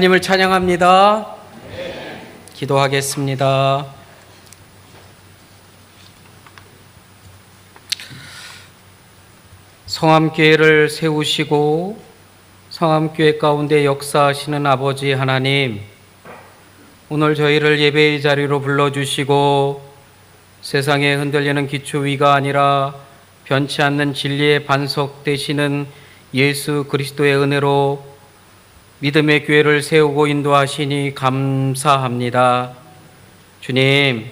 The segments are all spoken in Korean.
하나님을 찬양합니다. 기도하겠습니다. 성암교회를 세우시고 성암교회 가운데 역사하시는 아버지 하나님, 오늘 저희를 예배의 자리로 불러주시고 세상에 흔들리는 기초위가 아니라 변치 않는 진리의 반석 되시는 예수 그리스도의 은혜로 믿음의 교회를 세우고 인도하시니 감사합니다. 주님,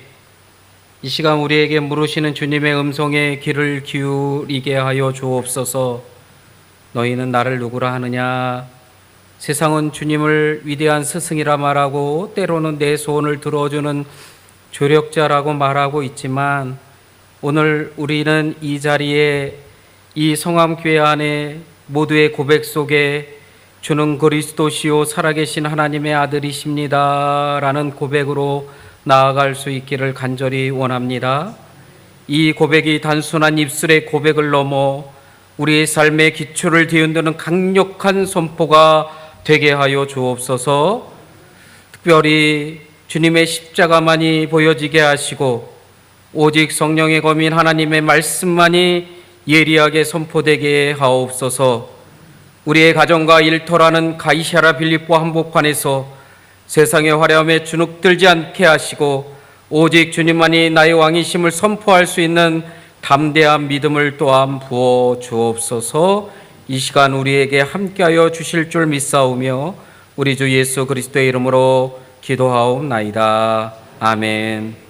이 시간 우리에게 물으시는 주님의 음성에 귀를 기울이게 하여 주옵소서. 너희는 나를 누구라 하느냐? 세상은 주님을 위대한 스승이라 말하고 때로는 내 소원을 들어주는 조력자라고 말하고 있지만, 오늘 우리는 이 자리에 이 성암교회 안에 모두의 고백 속에 주는 그리스도시요 살아계신 하나님의 아들이십니다 라는 고백으로 나아갈 수 있기를 간절히 원합니다. 이 고백이 단순한 입술의 고백을 넘어 우리의 삶의 기초를 뒤흔드는 강력한 선포가 되게 하여 주옵소서. 특별히 주님의 십자가만이 보여지게 하시고 오직 성령의 검인 하나님의 말씀만이 예리하게 선포되게 하옵소서. 우리의 가정과 일터라는 가이사랴 빌립보 한복판에서 세상의 화려함에 주눅들지 않게 하시고 오직 주님만이 나의 왕이심을 선포할 수 있는 담대한 믿음을 또한 부어 주옵소서. 이 시간 우리에게 함께하여 주실 줄 믿사오며 우리 주 예수 그리스도의 이름으로 기도하옵나이다. 아멘.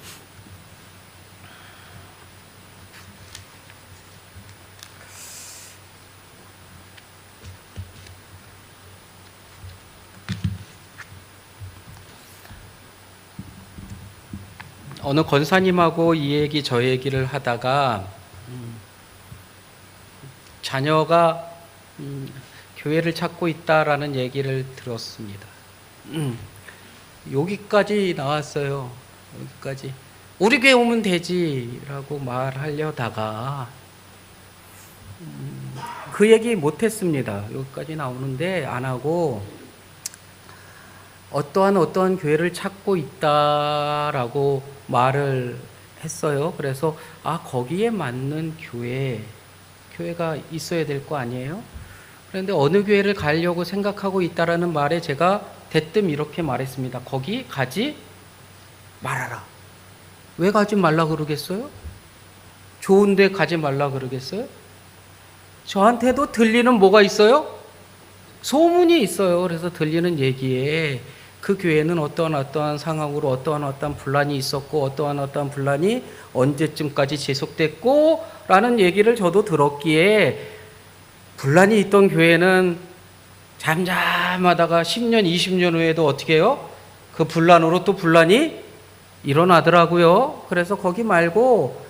어느 권사님하고 이 얘기 저 얘기를 하다가 자녀가 교회를 찾고 있다라는 얘기를 들었습니다. 여기까지 나왔어요. 여기까지. 우리 교회 오면 되지라고 말하려다가 그 얘기 못했습니다. 여기까지 나오는데 안 하고 어떠한 교회를 찾고 있다라고 말을 했어요. 그래서 거기에 맞는 교회가 있어야 될 거 아니에요? 그런데 어느 교회를 가려고 생각하고 있다라는 말에 제가 대뜸 이렇게 말했습니다. 거기 가지 말아라. 왜 가지 말라 그러겠어요? 좋은데 가지 말라 그러겠어요? 저한테도 들리는 뭐가 있어요? 소문이 있어요. 그래서 들리는 얘기에 그 교회는 어떠한 상황으로 어떠한 분란이 있었고 어떠한 분란이 언제쯤까지 지속됐고 라는 얘기를 저도 들었기에 분란이 있던 교회는 잠잠하다가 10년, 20년 후에도 어떻게 해요? 그 분란으로 또 분란이 일어나더라고요. 그래서 거기 말고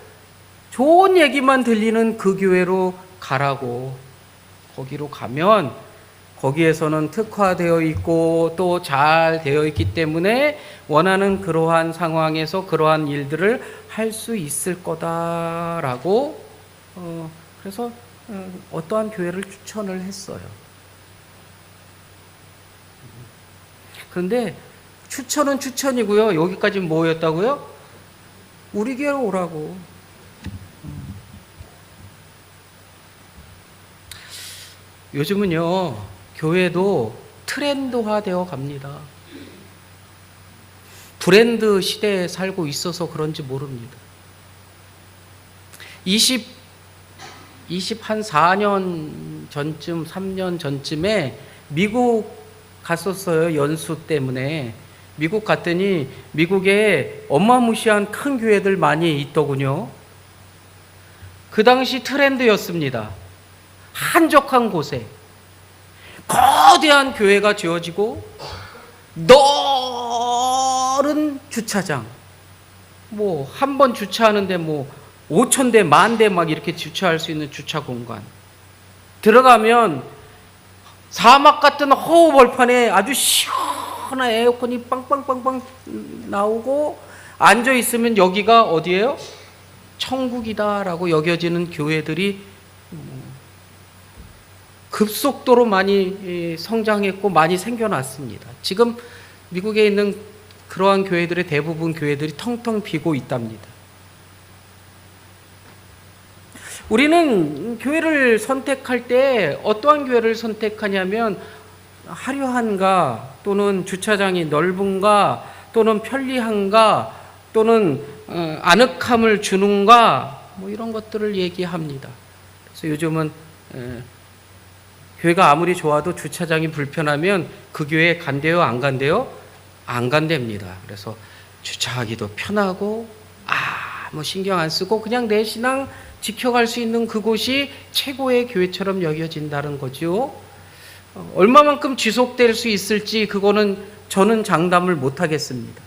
좋은 얘기만 들리는 그 교회로 가라고. 거기로 가면 거기에서는 특화되어 있고 또 잘 되어 있기 때문에 원하는 그러한 상황에서 그러한 일들을 할 수 있을 거다라고 그래서 어떠한 교회를 추천을 했어요. 그런데 추천은 추천이고요. 여기까지 뭐였다고요? 우리 교회로 오라고. 요즘은요. 교회도 트렌드화 되어 갑니다. 브랜드 시대에 살고 있어서 그런지 모릅니다. 4년 전쯤, 3년 전쯤에 미국 갔었어요. 연수 때문에. 미국 갔더니 미국에 어마무시한 큰 교회들 많이 있더군요. 그 당시 트렌드였습니다. 한적한 곳에 거대한 교회가 지어지고 넓은 주차장, 한 번 주차하는데 5,000대, 10,000대 막 이렇게 주차할 수 있는 주차 공간. 들어가면 사막 같은 허허 벌판에 아주 시원한 에어컨이 빵빵빵빵 나오고 앉아 있으면 여기가 어디예요? 천국이다라고 여겨지는 교회들이 급속도로 많이 성장했고 많이 생겨났습니다. 지금 미국에 있는 그러한 교회들의 대부분 교회들이 텅텅 비고 있답니다. 우리는 교회를 선택할 때 어떠한 교회를 선택하냐면 화려한가 또는 주차장이 넓은가 또는 편리한가 또는 아늑함을 주는가 뭐 이런 것들을 얘기합니다. 그래서 요즘은 교회가 아무리 좋아도 주차장이 불편하면 그 교회에 간대요, 안 간대요? 안 간답니다. 그래서 주차하기도 편하고 뭐 신경 안 쓰고 그냥 내 신앙 지켜갈 수 있는 그곳이 최고의 교회처럼 여겨진다는 거죠. 얼마만큼 지속될 수 있을지 그거는 저는 장담을 못 하겠습니다.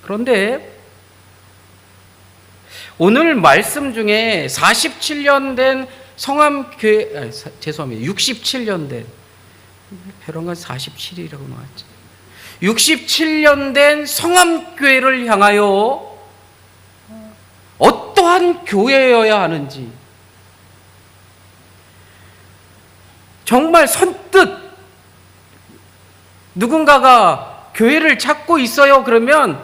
그런데 오늘 말씀 중에 47년 된 성암교회, 죄송합니다. 67년 된, 배런간 47이라고 나왔죠. 67년 된 성암교회를 향하여 어떠한 교회여야 하는지 정말 선뜻 누군가가 교회를 찾고 있어요. 그러면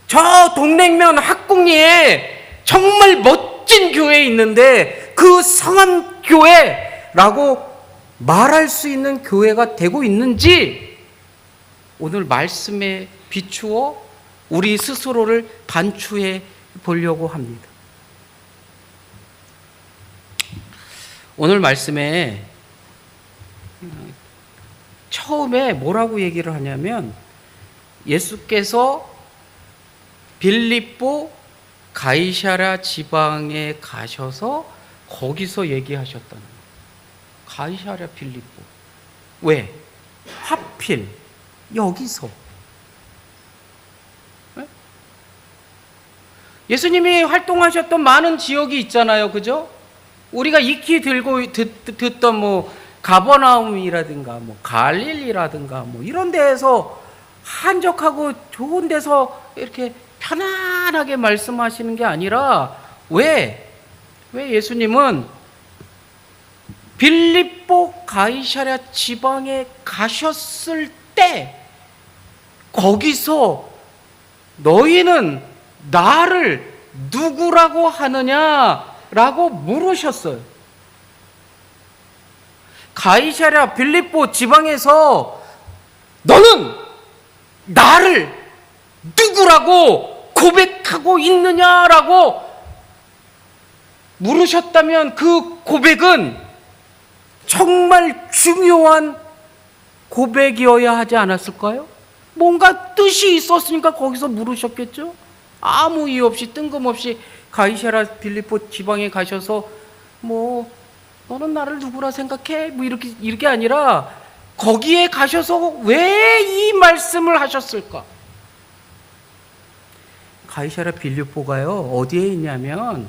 저 동냉면 학궁리에 정말 멋진 교회 있는데 그 성암교회라고 말할 수 있는 교회가 되고 있는지 오늘 말씀에 비추어 우리 스스로를 반추해 보려고 합니다. 오늘 말씀에 처음에 뭐라고 얘기를 하냐면 예수께서 빌립보 가이사랴 지방에 가셔서 거기서 얘기하셨다는 거예요. 가이사랴 빌립보. 왜? 하필 여기서. 네? 예수님이 활동하셨던 많은 지역이 있잖아요. 그죠? 우리가 익히 들고 듣던 뭐 가버나움이라든가 뭐 갈릴리라든가 뭐 이런 데에서 한적하고 좋은 데서 이렇게 편안하게 말씀하시는 게 아니라 왜 예수님은 빌립보 가이사랴 지방에 가셨을 때 거기서 너희는 나를 누구라고 하느냐라고 물으셨어요. 가이사랴 빌립보 지방에서 너는 나를 누구라고 고백하고 있느냐라고 물으셨다면 그 고백은 정말 중요한 고백이어야 하지 않았을까요? 뭔가 뜻이 있었으니까 거기서 물으셨겠죠? 아무 이유 없이 뜬금없이 가이사랴 빌립보 지방에 가셔서 뭐 너는 나를 누구라 생각해? 뭐 이렇게 아니라 거기에 가셔서 왜 이 말씀을 하셨을까? 가이사랴 빌립보가요 어디에 있냐면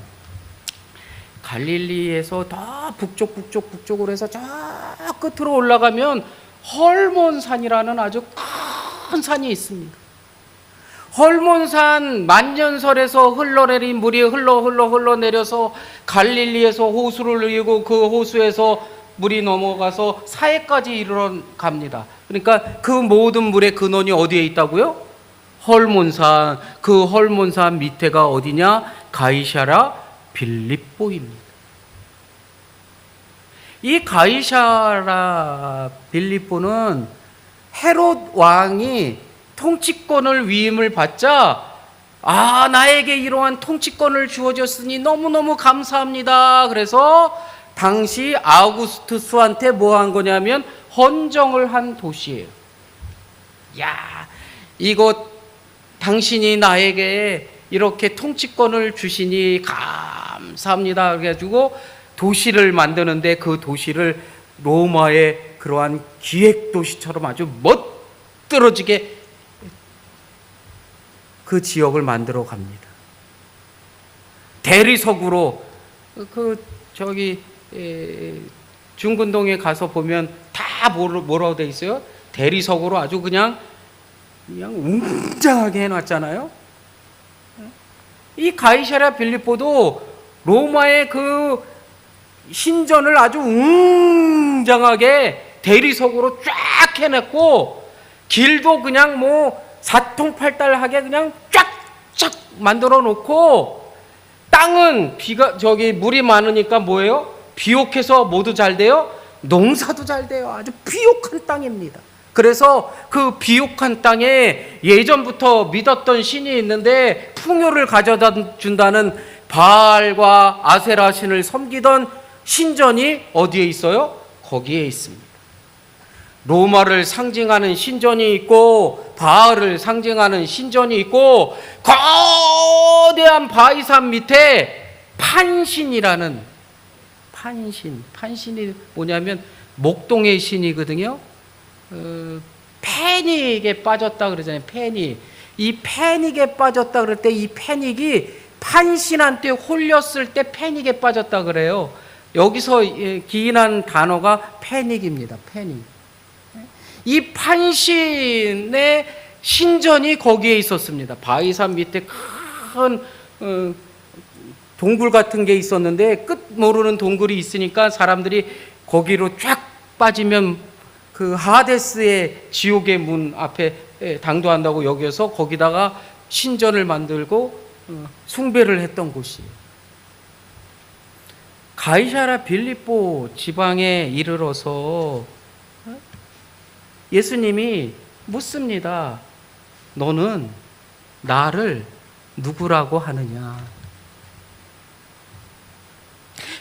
갈릴리에서 더 북쪽으로 해서 저 끝으로 올라가면 헐몬산이라는 아주 큰 산이 있습니다. 헐몬산 만년설에서 흘러내린 물이 흘러내려서 갈릴리에서 호수를 이고 그 호수에서 물이 넘어가서 사해까지 이르러 갑니다. 그러니까 그 모든 물의 근원이 어디에 있다고요? 헐몬산. 그 헐몬산 밑에가 어디냐? 가이사랴 빌립보입니다. 이 가이사랴 빌립보는 헤롯 왕이 통치권을 위임을 받자 나에게 이러한 통치권을 주어졌으니 너무너무 감사합니다. 그래서 당시 아우구스투스한테 뭐 한 거냐면 헌정을 한 도시예요. 야, 이거 당신이 나에게 이렇게 통치권을 주시니 감사합니다. 그래가지고 도시를 만드는데 그 도시를 로마의 그러한 기획도시처럼 아주 멋들어지게 그 지역을 만들어 갑니다. 대리석으로 중근동에 가서 보면 다 뭐라고 돼 있어요? 대리석으로 아주 그냥 웅장하게 해놨잖아요. 이 가이사랴 빌립보도 로마의 그 신전을 아주 웅장하게 대리석으로 쫙 해냈고, 길도 그냥 뭐 사통팔달하게 그냥 쫙쫙 만들어 놓고, 땅은 물이 많으니까 뭐예요? 비옥해서 모두 잘 돼요? 농사도 잘 돼요. 아주 비옥한 땅입니다. 그래서 그 비옥한 땅에 예전부터 믿었던 신이 있는데 풍요를 가져다 준다는 바알과 아세라 신을 섬기던 신전이 어디에 있어요? 거기에 있습니다. 로마를 상징하는 신전이 있고 바알을 상징하는 신전이 있고, 거대한 바위산 밑에 판신이라는, 판신이 뭐냐면 목동의 신이거든요. 패닉에 빠졌다 그러잖아요. 이 패닉에 빠졌다 그럴 때 이 패닉이 판신한테 홀렸을 때 패닉에 빠졌다 그래요. 여기서 기인한 단어가 패닉입니다. 패닉. 이 판신의 신전이 거기에 있었습니다. 바위산 밑에 큰 동굴 같은 게 있었는데 끝 모르는 동굴이 있으니까 사람들이 거기로 쫙 빠지면 그 하데스의 지옥의 문 앞에 당도한다고 여겨서 거기다가 신전을 만들고 숭배를 했던 곳이에요. 가이사랴 빌립보 지방에 이르러서 예수님이 묻습니다. 너는 나를 누구라고 하느냐?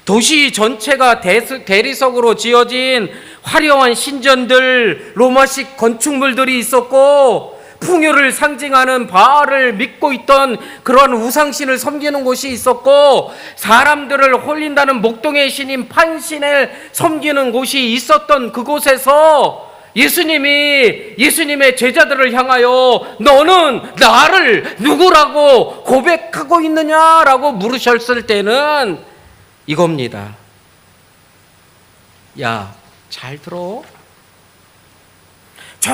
도시 전체가 대리석으로 지어진 화려한 신전들, 로마식 건축물들이 있었고, 풍요를 상징하는 바알을 믿고 있던 그런 우상신을 섬기는 곳이 있었고, 사람들을 홀린다는 목동의 신인 판신을 섬기는 곳이 있었던 그곳에서 예수님의 제자들을 향하여 너는 나를 누구라고 고백하고 있느냐라고 물으셨을 때는 이겁니다. 야, 잘 들어. 저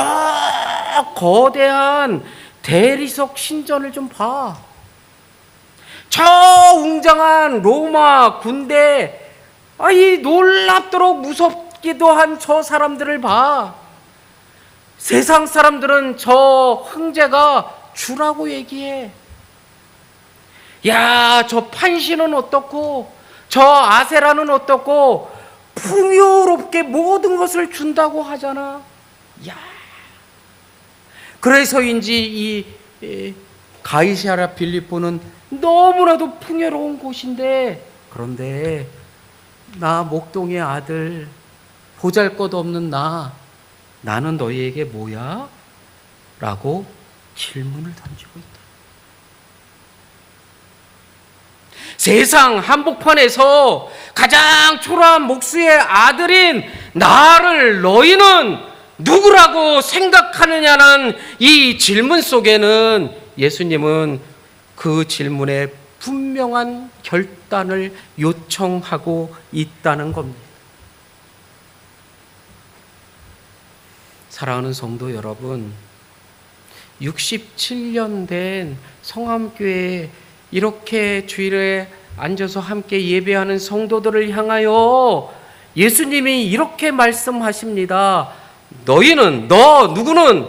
거대한 대리석 신전을 좀 봐. 저 웅장한 로마 군대, 이 놀랍도록 무섭기도 한 저 사람들을 봐. 세상 사람들은 저 황제가 주라고 얘기해. 야, 저 판신은 어떻고, 저 아세라는 어떻고, 풍요롭게 모든 것을 준다고 하잖아. 야, 그래서인지 이 가이사랴 빌립보는 너무나도 풍요로운 곳인데, 그런데 나 목동의 아들, 보잘것없는 나는 너희에게 뭐야? 라고 질문을 던지고 있다. 세상 한복판에서 가장 초라한 목수의 아들인 나를 너희는 누구라고 생각하느냐는 이 질문 속에는 예수님은 그 질문에 분명한 결단을 요청하고 있다는 겁니다. 사랑하는 성도 여러분, 67년 된 성함교회에 이렇게 주일에 앉아서 함께 예배하는 성도들을 향하여 예수님이 이렇게 말씀하십니다. 너희는, 누구는,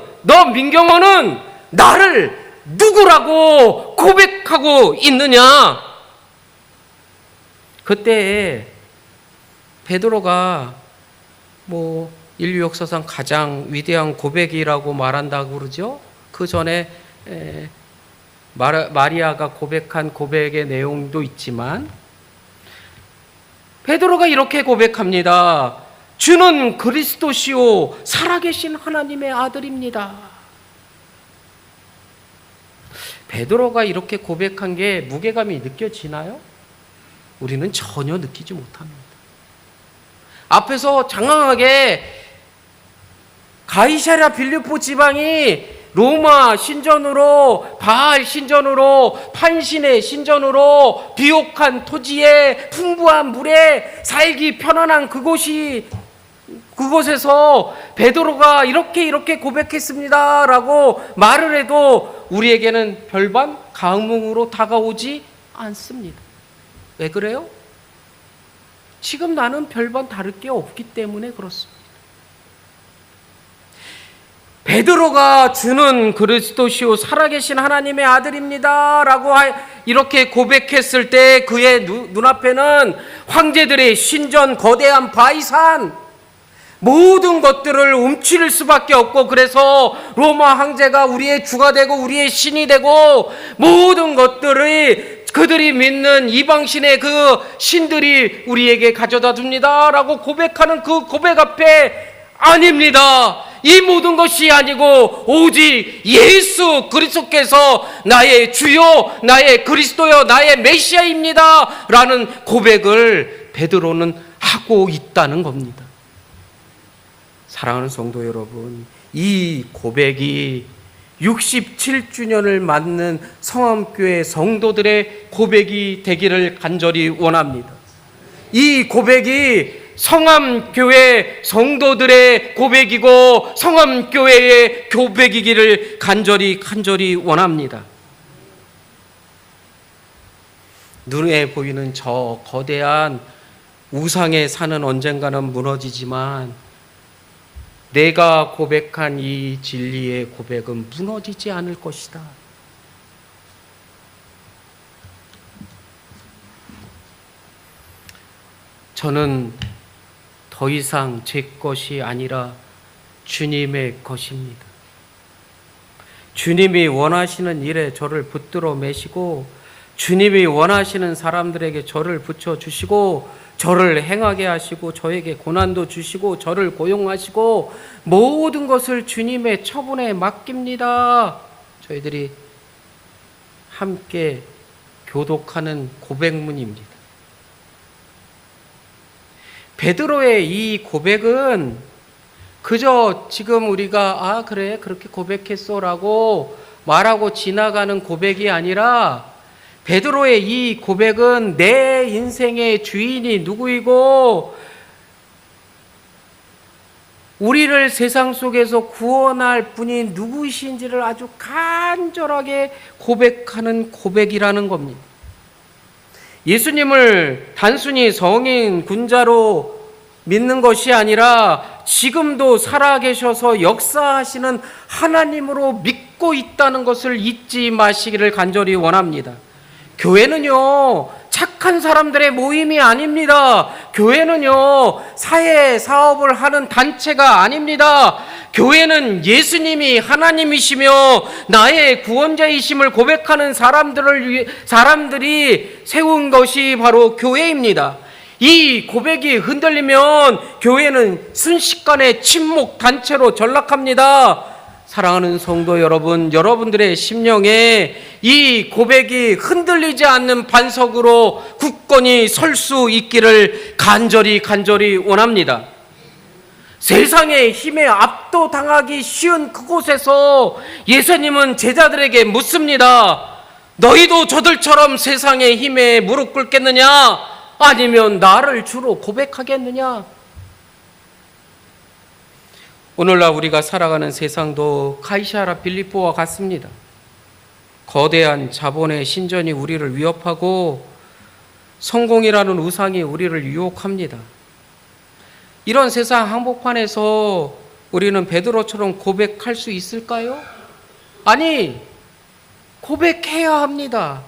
민경원은 나를 누구라고 고백하고 있느냐? 그때 베드로가 인류 역사상 가장 위대한 고백이라고 말한다고 그러죠. 그 전에 마리아가 고백한 고백의 내용도 있지만 베드로가 이렇게 고백합니다. 주는 그리스도시요 살아계신 하나님의 아들입니다. 베드로가 이렇게 고백한 게 무게감이 느껴지나요? 우리는 전혀 느끼지 못합니다. 앞에서 장황하게 가이사랴 빌립보 지방이 로마 신전으로, 바알 신전으로, 판신의 신전으로, 비옥한 토지에 풍부한 물에 살기 편안한 그곳에서 베드로가 이렇게 고백했습니다 라고 말을 해도 우리에게는 별반 강문으로 다가오지 않습니다. 왜 그래요? 지금 나는 별반 다를 게 없기 때문에 그렇습니다. 베드로가 주는 그리스도시요 살아계신 하나님의 아들입니다 라고 이렇게 고백했을 때 그의 눈앞에는 황제들의 신전, 거대한 바위산, 모든 것들을 움츠릴 수밖에 없고, 그래서 로마 황제가 우리의 주가 되고 우리의 신이 되고, 모든 것들이 그들이 믿는 이방신의 그 신들이 우리에게 가져다 줍니다 라고 고백하는 그 고백 앞에, 아닙니다, 이 모든 것이 아니고 오직 예수 그리스도께서 나의 주요, 나의 그리스도여, 나의 메시아입니다 라는 고백을 베드로는 하고 있다는 겁니다. 사랑하는 성도 여러분, 이 고백이 67주년을 맞는 성암교회 성도들의 고백이 되기를 간절히 원합니다. 이 고백이 성암교회 성도들의 고백이고 성암교회의 고백이기를 간절히 원합니다. 눈에 보이는 저 거대한 우상의 산은 언젠가는 무너지지만 내가 고백한 이 진리의 고백은 무너지지 않을 것이다. 저는 더 이상 제 것이 아니라 주님의 것입니다. 주님이 원하시는 일에 저를 붙들어 매시고, 주님이 원하시는 사람들에게 저를 붙여주시고, 저를 행하게 하시고, 저에게 고난도 주시고, 저를 고용하시고, 모든 것을 주님의 처분에 맡깁니다. 저희들이 함께 교독하는 고백문입니다. 베드로의 이 고백은 그저 지금 우리가 그래 그렇게 고백했어 라고 말하고 지나가는 고백이 아니라, 베드로의 이 고백은 내 인생의 주인이 누구이고 우리를 세상 속에서 구원할 분이 누구이신지를 아주 간절하게 고백하는 고백이라는 겁니다. 예수님을 단순히 성인 군자로 믿는 것이 아니라 지금도 살아계셔서 역사하시는 하나님으로 믿고 있다는 것을 잊지 마시기를 간절히 원합니다. 교회는요, 착한 사람들의 모임이 아닙니다. 교회는요, 사회 사업을 하는 단체가 아닙니다. 교회는 예수님이 하나님이시며 나의 구원자이심을 고백하는 사람들이 세운 것이 바로 교회입니다. 이 고백이 흔들리면 교회는 순식간에 침묵 단체로 전락합니다. 사랑하는 성도 여러분, 여러분들의 심령에 이 고백이 흔들리지 않는 반석으로 굳건히 설 수 있기를 간절히 원합니다. 세상의 힘에 압도당하기 쉬운 그곳에서 예수님은 제자들에게 묻습니다. 너희도 저들처럼 세상의 힘에 무릎 꿇겠느냐? 아니면 나를 주로 고백하겠느냐? 오늘날 우리가 살아가는 세상도 카이사라 빌립보와 같습니다. 거대한 자본의 신전이 우리를 위협하고 성공이라는 우상이 우리를 유혹합니다. 이런 세상 한복판에서 우리는 베드로처럼 고백할 수 있을까요? 아니, 고백해야 합니다.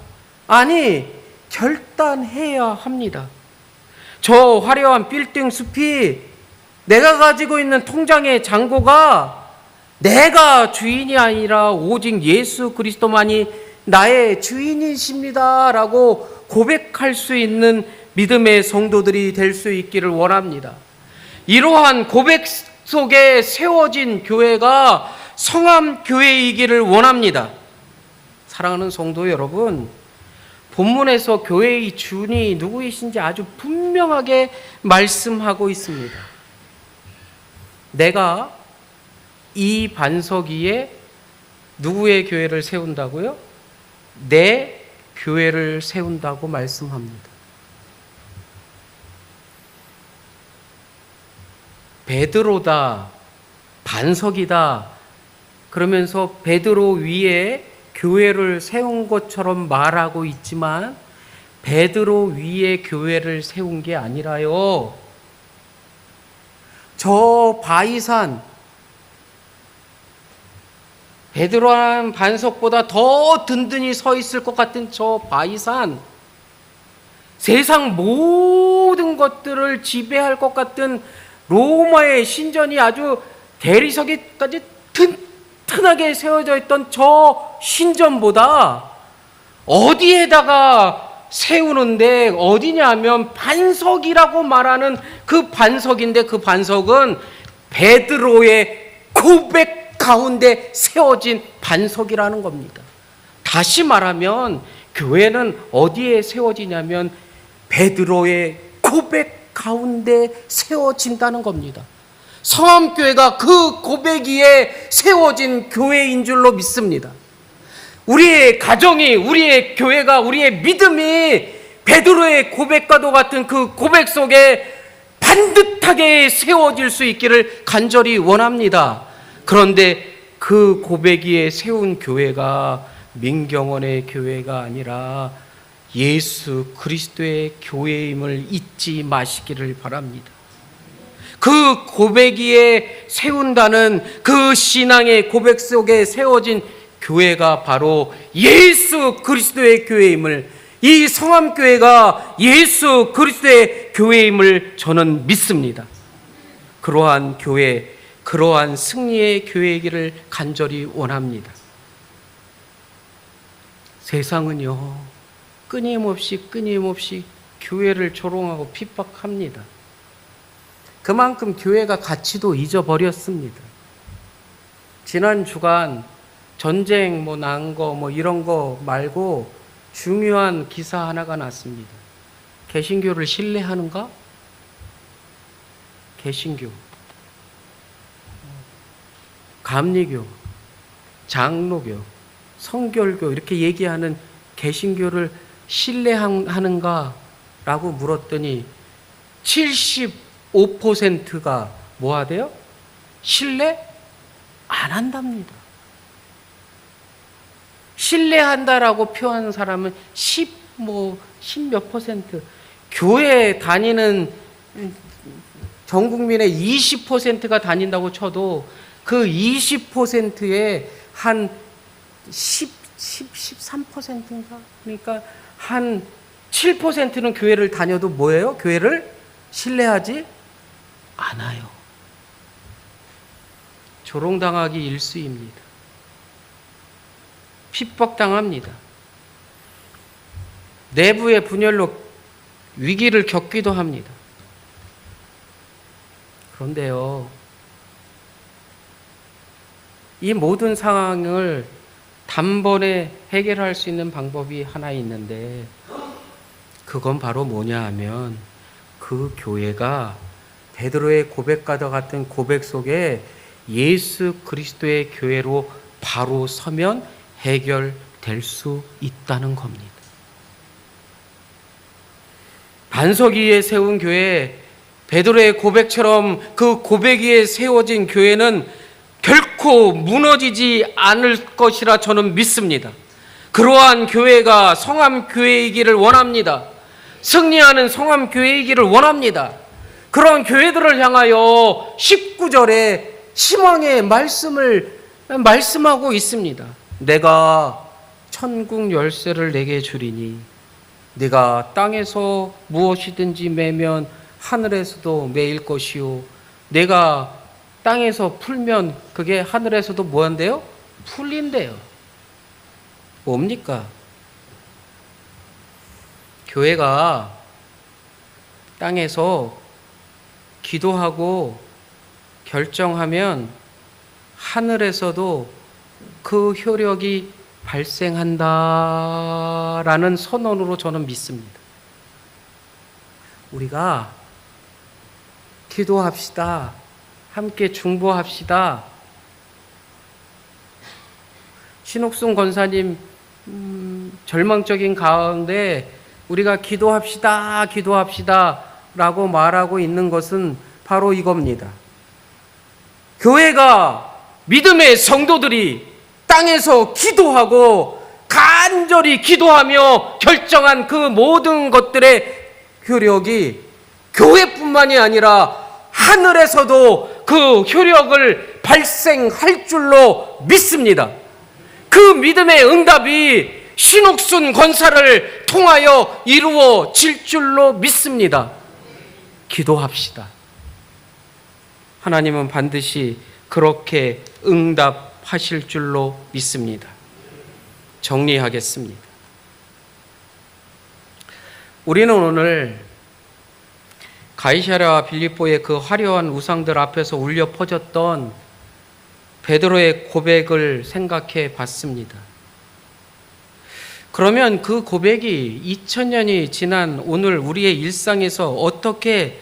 아니, 결단해야 합니다. 저 화려한 빌딩 숲이 내가 가지고 있는 통장의 잔고가 내가 주인이 아니라 오직 예수 그리스도만이 나의 주인이십니다 라고 고백할 수 있는 믿음의 성도들이 될 수 있기를 원합니다. 이러한 고백 속에 세워진 교회가 성암교회이기를 원합니다. 사랑하는 성도 여러분, 본문에서 교회의 주인이 누구이신지 아주 분명하게 말씀하고 있습니다. 내가 이 반석 위에 누구의 교회를 세운다고요? 내 교회를 세운다고 말씀합니다. 베드로다, 반석이다 그러면서 베드로 위에 교회를 세운 것처럼 말하고 있지만 베드로 위에 교회를 세운 게 아니라요. 저 바위산, 베드로라는 반석보다 더 든든히 서 있을 것 같은 저 바위산, 세상 모든 것들을 지배할 것 같은 로마의 신전이 아주 대리석이까지 튼튼하게 세워져 있던 저 신전보다 어디에다가 세우는데 어디냐면 반석이라고 말하는 그 반석인데, 그 반석은 베드로의 고백 가운데 세워진 반석이라는 겁니다. 다시 말하면 교회는 어디에 세워지냐면 베드로의 고백 가운데 세워진다는 겁니다. 성암교회가 그 고백 위에 세워진 교회인 줄로 믿습니다. 우리의 가정이, 우리의 교회가, 우리의 믿음이 베드로의 고백과도 같은 그 고백 속에 반듯하게 세워질 수 있기를 간절히 원합니다. 그런데 그 고백 위에 세운 교회가 민경원의 교회가 아니라 예수 그리스도의 교회임을 잊지 마시기를 바랍니다. 그 고백 위에 세운다는 그 신앙의 고백 속에 세워진 교회가 바로 예수 그리스도의 교회임을, 이 성암교회가 예수 그리스도의 교회임을 저는 믿습니다. 그러한 교회, 그러한 승리의 교회이기를 간절히 원합니다. 세상은요, 끊임없이 교회를 조롱하고 핍박합니다. 그만큼 교회가 가치도 잊어버렸습니다. 지난 주간 전쟁 난 거 이런 거 말고 중요한 기사 하나가 났습니다. 개신교를 신뢰하는가? 개신교, 감리교, 장로교, 성결교 이렇게 얘기하는 개신교를 신뢰하는가? 라고 물었더니 75%가 뭐 하대요? 신뢰 안 한답니다. 신뢰한다라고 표현하는 사람은 10몇 %, 교회 다니는 전 국민의 20%가 다닌다고 쳐도 그 20%의 한 13%인가? 그러니까 한 7%는 교회를 다녀도 뭐예요? 교회를 신뢰하지 않아요. 조롱당하기 일쑤입니다. 핍박당합니다. 내부의 분열로 위기를 겪기도 합니다. 그런데요, 이 모든 상황을 단번에 해결할 수 있는 방법이 하나 있는데, 그건 바로 뭐냐 하면 그 교회가 베드로의 고백과도 같은 고백 속에 예수 그리스도의 교회로 바로 서면 해결될 수 있다는 겁니다. 반석 위에 세운 교회, 베드로의 고백처럼 그 고백 위에 세워진 교회는 결코 무너지지 않을 것이라 저는 믿습니다. 그러한 교회가 성암교회이기를 원합니다. 승리하는 성암교회이기를 원합니다. 그런 교회들을 향하여 19절에 희망의 말씀을 말씀하고 있습니다. 내가 천국 열쇠를 내게 주리니 네가 땅에서 무엇이든지 매면 하늘에서도 매일 것이요, 내가 땅에서 풀면 그게 하늘에서도 뭐 한대요? 풀린대요. 뭡니까? 교회가 땅에서 기도하고 결정하면 하늘에서도 그 효력이 발생한다라는 선언으로 저는 믿습니다. 우리가 기도합시다. 함께 중보합시다. 신옥순 권사님 절망적인 가운데 우리가 기도합시다 라고 말하고 있는 것은 바로 이겁니다. 교회가, 믿음의 성도들이 땅에서 기도하고 간절히 기도하며 결정한 그 모든 것들의 효력이 교회뿐만이 아니라 하늘에서도 그 효력을 발생할 줄로 믿습니다. 그 믿음의 응답이 신옥순 권사를 통하여 이루어질 줄로 믿습니다. 기도합시다. 하나님은 반드시 그렇게 응답하실 줄로 믿습니다. 정리하겠습니다. 우리는 오늘 가이사랴와 빌립보의 그 화려한 우상들 앞에서 울려 퍼졌던 베드로의 고백을 생각해 봤습니다. 그러면 그 고백이 2000년이 지난 오늘 우리의 일상에서 어떻게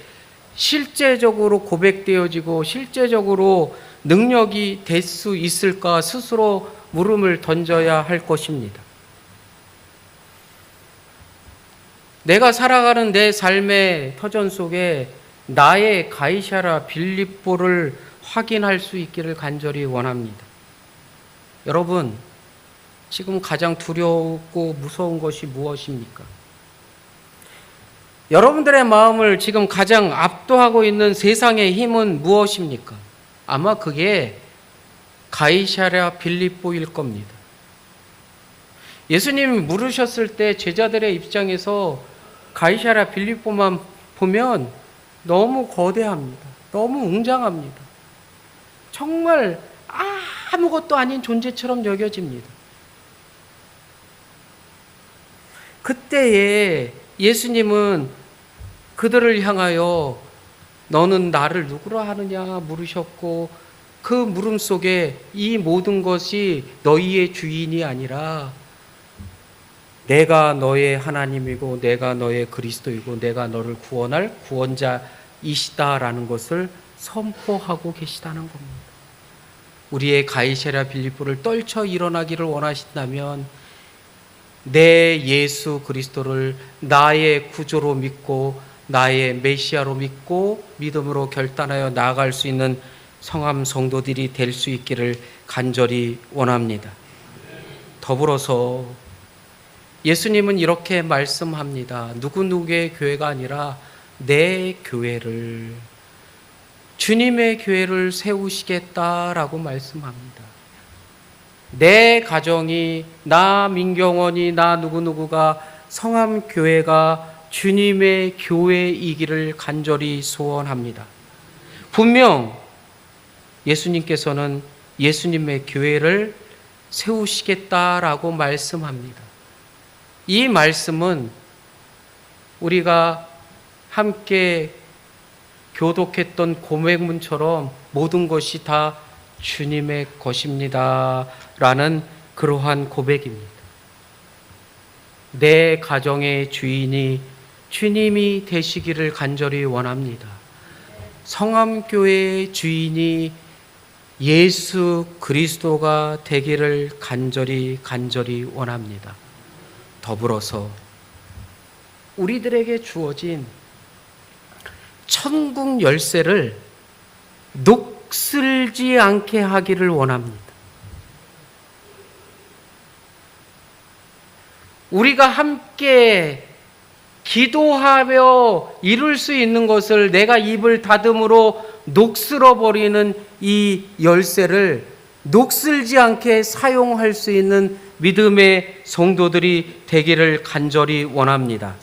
실제적으로 고백되어지고 실제적으로 능력이 될 수 있을까 스스로 물음을 던져야 할 것입니다. 내가 살아가는 내 삶의 터전 속에 나의 가이사랴 빌립보를 확인할 수 있기를 간절히 원합니다. 여러분, 지금 가장 두렵고 무서운 것이 무엇입니까? 여러분들의 마음을 지금 가장 압도하고 있는 세상의 힘은 무엇입니까? 아마 그게 가이사랴 빌립보일 겁니다. 예수님이 물으셨을 때 제자들의 입장에서 가이사랴 빌립보만 보면 너무 거대합니다. 너무 웅장합니다. 정말 아무것도 아닌 존재처럼 여겨집니다. 그때에 예수님은 그들을 향하여 너는 나를 누구라 하느냐 물으셨고, 그 물음 속에 이 모든 것이 너희의 주인이 아니라 내가 너의 하나님이고 내가 너의 그리스도이고 내가 너를 구원할 구원자이시다라는 것을 선포하고 계시다는 겁니다. 우리의 가이사랴 빌립보를 떨쳐 일어나기를 원하신다면 내 예수 그리스도를 나의 구조로 믿고 나의 메시아로 믿고 믿음으로 결단하여 나아갈 수 있는 성함 성도들이 될 수 있기를 간절히 원합니다. 더불어서 예수님은 이렇게 말씀합니다. 누구누구의 교회가 아니라 내 교회를, 주님의 교회를 세우시겠다라고 말씀합니다. 내 가정이, 나 민경원이, 나 누구누구가 성함교회가 주님의 교회이기를 간절히 소원합니다. 분명 예수님께서는 예수님의 교회를 세우시겠다라고 말씀합니다. 이 말씀은 우리가 함께 교독했던 고백문처럼 모든 것이 다 주님의 것입니다 라는 그러한 고백입니다. 내 가정의 주인이 주님이 되시기를 간절히 원합니다. 성함교회의 주인이 예수 그리스도가 되기를 간절히 원합니다. 더불어서 우리들에게 주어진 천국 열쇠를 녹슬지 않게 하기를 원합니다. 우리가 함께 기도하며 이룰 수 있는 것을 내가 입을 닫음으로 녹슬어버리는 이 열쇠를 녹슬지 않게 사용할 수 있는 믿음의 성도들이 되기를 간절히 원합니다.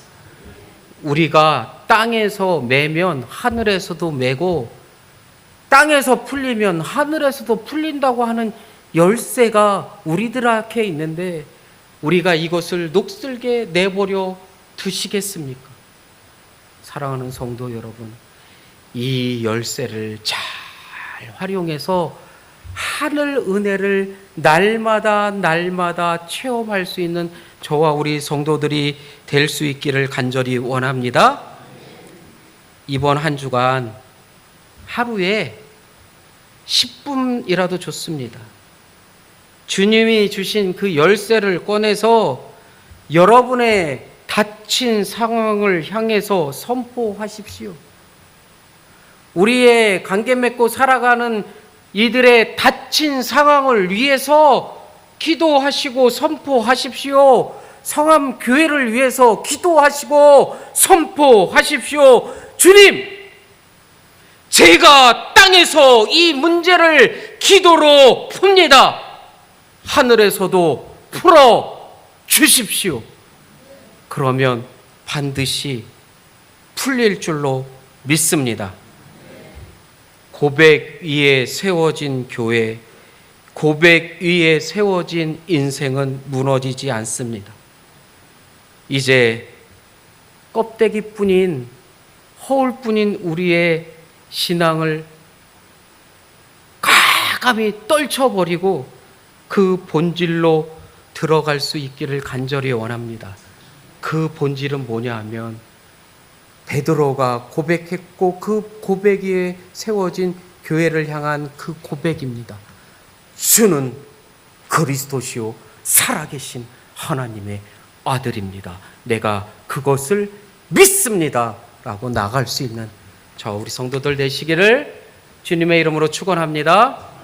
우리가 땅에서 매면 하늘에서도 매고 땅에서 풀리면 하늘에서도 풀린다고 하는 열쇠가 우리들 앞에 있는데 우리가 이것을 녹슬게 내버려 두시겠습니까? 사랑하는 성도 여러분, 이 열쇠를 잘 활용해서 하늘 은혜를 날마다 체험할 수 있는 저와 우리 성도들이 될 수 있기를 간절히 원합니다. 이번 한 주간 하루에 10분이라도 좋습니다. 주님이 주신 그 열쇠를 꺼내서 여러분의 닫힌 상황을 향해서 선포하십시오. 우리의 관계 맺고 살아가는 이들의 닫힌 상황을 위해서 기도하시고 선포하십시오. 성암 교회를 위해서 기도하시고 선포하십시오. 주님, 제가 땅에서 이 문제를 기도로 풉니다. 하늘에서도 풀어 주십시오. 그러면 반드시 풀릴 줄로 믿습니다. 고백 위에 세워진 교회, 고백 위에 세워진 인생은 무너지지 않습니다. 이제 껍데기뿐인, 허울뿐인 우리의 신앙을 가감히 떨쳐버리고 그 본질로 들어갈 수 있기를 간절히 원합니다. 그 본질은 뭐냐 하면 베드로가 고백했고 그 고백 위에 세워진 교회를 향한 그 고백입니다. 주는 그리스도시요 살아계신 하나님의 아들입니다. 내가 그것을 믿습니다. 라고 나갈 수 있는 저 우리 성도들 되시기를 주님의 이름으로 축원합니다.